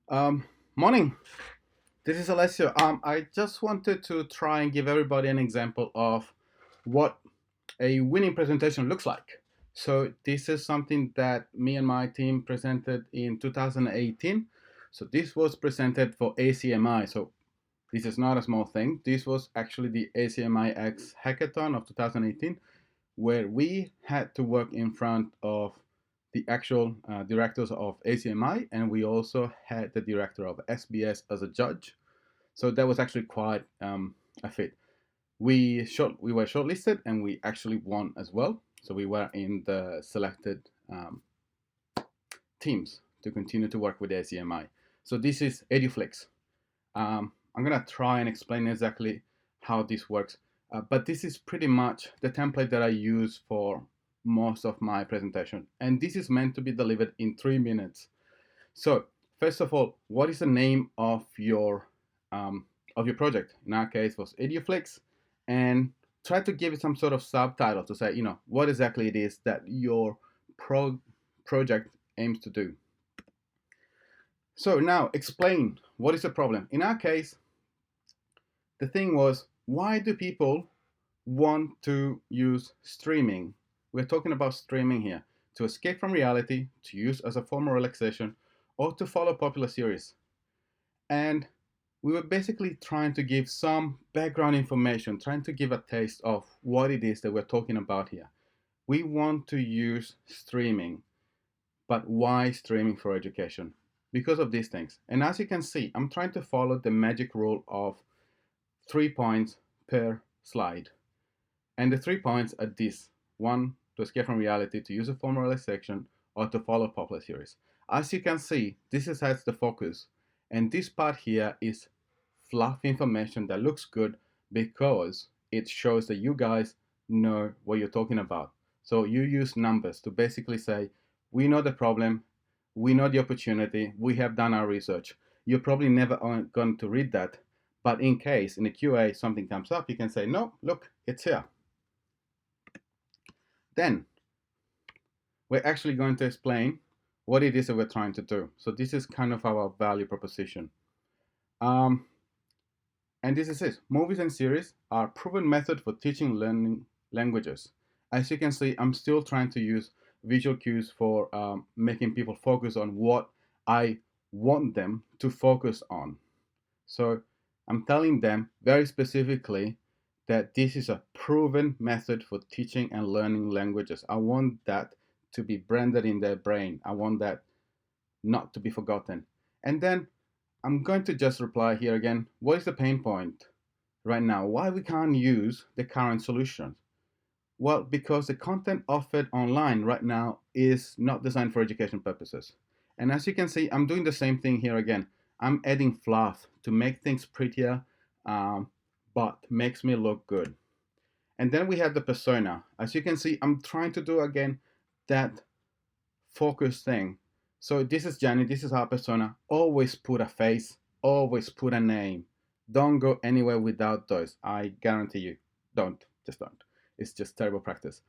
Um, Morning. This is Alessio. I just wanted to try and give everybody an example of what a winning presentation looks like. So this is something that me and my team presented in 2018. So this was presented for ACMI. So this is not a small thing. This was actually the ACMI X Hackathon of 2018, where we had to work in front of the actual directors of ACMI, and we also had the director of SBS as a judge. So that was actually quite a fit. We were shortlisted, and we actually won as well. So we were in the selected teams to continue to work with ACMI. So this is EduFlix. I'm gonna try and explain exactly how this works, but this is pretty much the template that I use for most of my presentation, and this is meant to be delivered in 3 minutes. So first of all, what is the name of your project? In our case, was EduFlix, and try to give it some sort of subtitle to say, what exactly it is that your project aims to do. So now explain what is the problem. In our case, the thing was, why do people want to use streaming? We're talking about streaming here to escape from reality, to use as a form of relaxation, or to follow popular series. And we were basically trying to give some background information, trying to give a taste of what it is that we're talking about here. We want to use streaming, but why streaming for education? Because of these things. And as you can see, I'm trying to follow the magic rule of 3 points per slide. And the 3 points are this: one, to escape from reality, to use a form of relaxation, or to follow popular series. As you can see, this is has the focus. And this part here is fluff information that looks good because it shows that you guys know what you're talking about. So you use numbers to basically say, we know the problem, we know the opportunity, we have done our research. You're probably never going to read that, but in case in the QA something comes up, you can say, no, look, it's here. Then we're actually going to explain what it is that we're trying to do. So this is kind of our value proposition. And this is it. Movies and series are a proven method for teaching learning languages. As you can see, I'm still trying to use visual cues for making people focus on what I want them to focus on. So I'm telling them very specifically that this is a proven method for teaching and learning languages. I want that to be branded in their brain. I want that not to be forgotten. And then I'm going to just reply here again. What is the pain point right now? Why we can't use the current solutions? Well, because the content offered online right now is not designed for education purposes. And as you can see, I'm doing the same thing here again. I'm adding fluff to make things prettier, but makes me look good. And then we have the persona. As you can see, I'm trying to do again that focus thing. So this is Jenny, this is our persona. Always put a face, always put a name. Don't go anywhere without those. I guarantee you. Just don't. It's just terrible practice.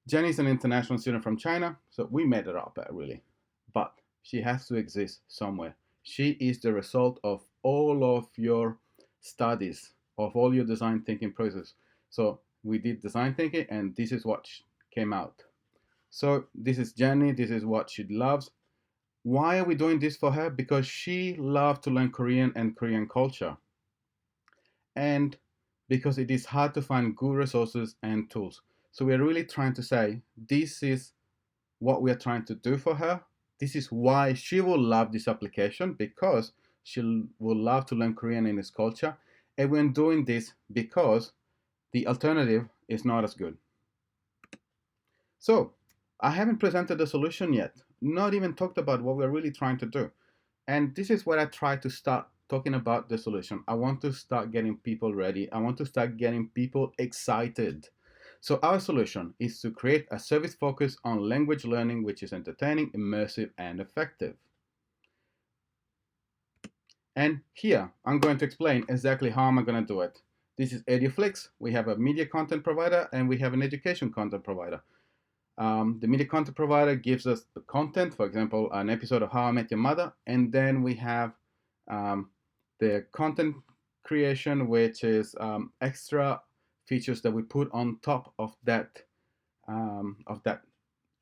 Jenny's an international student from China, so we made her up, really. But she has to exist somewhere. She is the result of all of your studies, of all your design thinking process. So we did design thinking, and this is what came out. So this is Jenny, this is what she loves. Why are we doing this for her? Because she loved to learn Korean and Korean culture. And because it is hard to find good resources and tools. So we're really trying to say, this is what we are trying to do for her. This is why she will love this application, because she will love to learn Korean and its culture. And we're doing this because the alternative is not as good. So I haven't presented the solution yet, not even talked about what we're really trying to do. And this is where I try to start talking about the solution. I want to start getting people ready. I want to start getting people excited. So our solution is to create a service focused on language learning, which is entertaining, immersive, and effective. And here, I'm going to explain exactly how I'm going to do it. This is EduFlix. We have a media content provider and we have an education content provider. The media content provider gives us the content, for example, an episode of How I Met Your Mother, and then we have um, the content creation, which is extra features that we put on top of that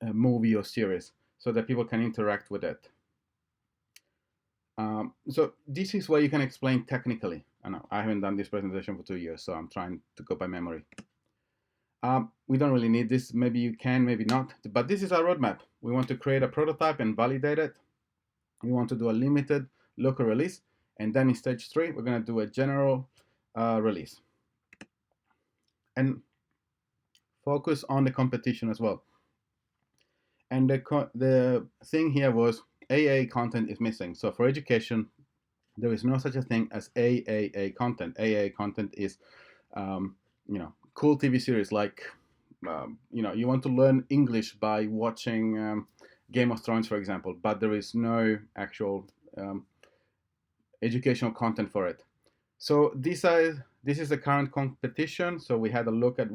movie or series, so that people can interact with it. So this is where you can explain technically. I know I haven't done this presentation for 2 years, so I'm trying to go by memory. We don't really need this. Maybe you can, maybe not. But this is our roadmap. We want to create a prototype and validate it. We want to do a limited local release. And then in stage 3, we're going to do a general release. And focus on the competition as well. And the thing here was AA content is missing. So for education, there is no such a thing as AAA content. AA content is, cool TV series like, you want to learn English by watching Game of Thrones, for example, but there is no actual educational content for it. So this is the current competition. So we had a look at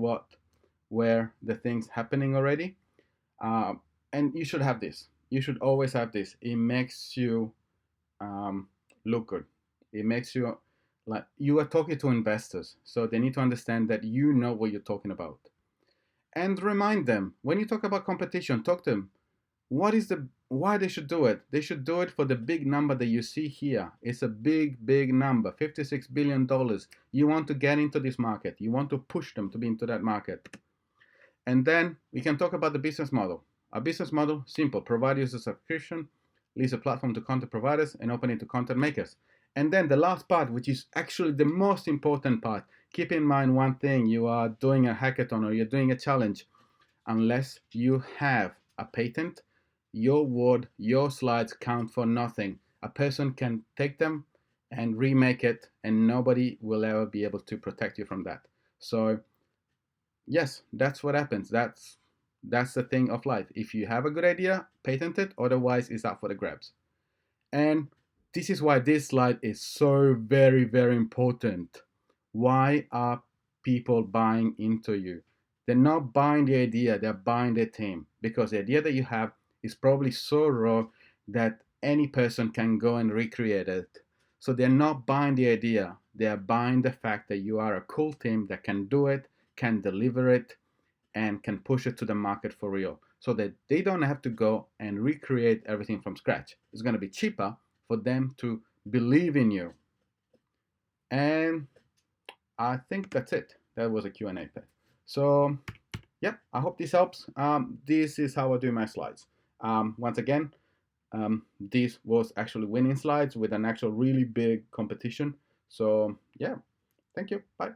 where the things happening already, and you should have this. You should always have this. It makes you look good. It makes you like you are talking to investors, so they need to understand that you know what you're talking about. And remind them when you talk about competition, talk to them. Why they should do it? They should do it for the big number that you see here. It's a big number, $56 billion. You want to get into this market. You want to push them to be into that market. And then we can talk about the business model. Our business model, simple: provide users a subscription, lease a platform to content providers, and open it to content makers. And then the last part, which is actually the most important part, keep in mind one thing: you are doing a hackathon or you're doing a challenge. Unless you have a patent, your word, your slides count for nothing. A person can take them and remake it, and nobody will ever be able to protect you from that. So yes, that's what happens. That's the thing of life. If you have a good idea, patent it, otherwise it's up for the grabs. And this is why this slide is so very important. Why are people buying into you? They're not buying the idea, they're buying the team, because the idea that you have is probably so raw that any person can go and recreate it. So they're not buying the idea, they're buying the fact that you are a cool team that can do it, can deliver it, and can push it to the market for real, so that they don't have to go and recreate everything from scratch. It's going to be cheaper for them to believe in you. And I think that's it. That was a Q&A. So yeah, I hope this helps. This is how I do my slides. Once again, this was actually winning slides with an actual really big competition. So yeah, thank you. Bye.